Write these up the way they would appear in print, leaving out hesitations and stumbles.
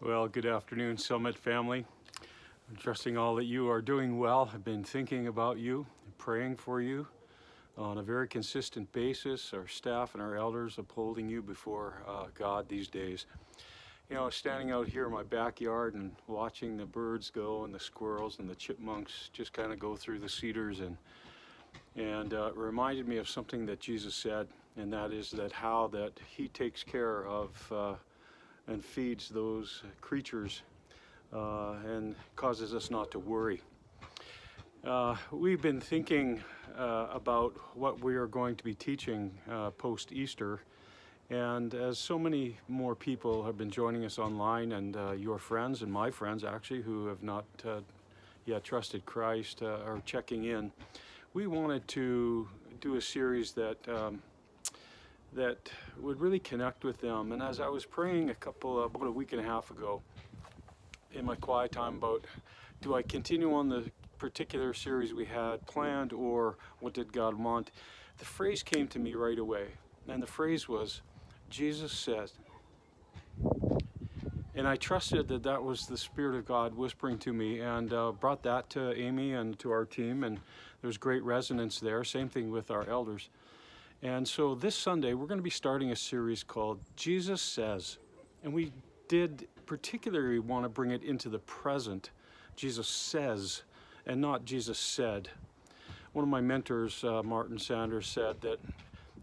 Well, good afternoon, Summit family. I'm trusting all that you are doing well. I've been thinking about you and praying for you on a very consistent basis. Our staff and our elders upholding you before God these days. You know, standing out here in my backyard and watching the birds go and the squirrels and the chipmunks just kind of go through the cedars and it reminded me of something that Jesus said, and that is that how that He takes care of and feeds those creatures and causes us not to worry. We've been thinking about what we are going to be teaching post-Easter, and as so many more people have been joining us online, and your friends and my friends actually who have not yet trusted Christ are checking in, we wanted to do a series that would really connect with them. And as I was praying about a week and a half ago in my quiet time about, do I continue on the particular series we had planned, or what did God want? The phrase came to me right away, and the phrase was, Jesus said. And I trusted that that was the Spirit of God whispering to me, and brought that to Amy and to our team, and there was great resonance there. Same thing with our elders. And so this Sunday, we're going to be starting a series called Jesus Says. And we did particularly want to bring it into the present. Jesus says, and not Jesus said. One of my mentors, Martin Sanders, said that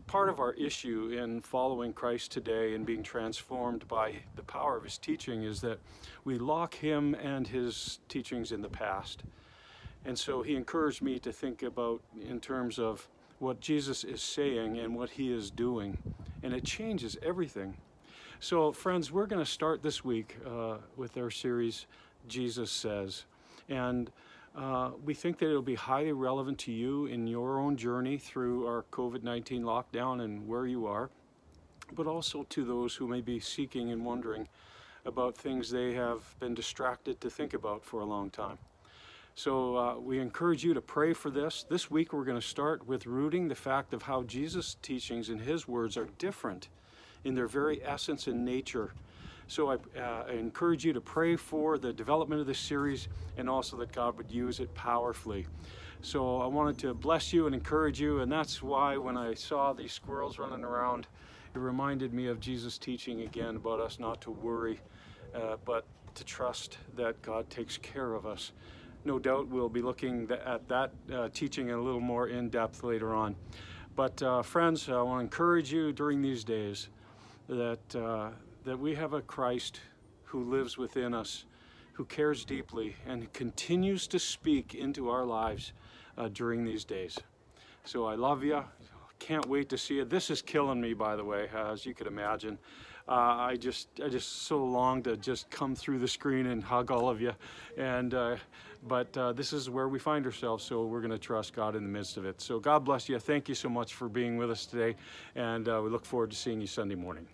part of our issue in following Christ today and being transformed by the power of His teaching is that we lock Him and His teachings in the past. And so he encouraged me to think about in terms of what Jesus is saying and what He is doing, and it changes everything. So friends, we're going to start this week with our series, Jesus Says, and we think that it'll be highly relevant to you in your own journey through our COVID-19 lockdown and where you are, but also to those who may be seeking and wondering about things they have been distracted to think about for a long time. So we encourage you to pray for this. This week we're going to start with rooting the fact of how Jesus' teachings and His words are different in their very essence and nature. So I encourage you to pray for the development of this series, and also that God would use it powerfully. So I wanted to bless you and encourage you, and that's why when I saw these squirrels running around, it reminded me of Jesus' teaching again about us not to worry, but to trust that God takes care of us. No doubt we'll be looking at that teaching in a little more in depth later on. But friends, I want to encourage you during these days that we have a Christ who lives within us, who cares deeply, and continues to speak into our lives during these days. So I love you. Can't wait to see you. This is killing me, by the way, as you could imagine. I just so long to just come through the screen and hug all of you, and but this is where we find ourselves, so we're going to trust God in the midst of it. So God bless you. Thank you so much for being with us today, and we look forward to seeing you Sunday morning.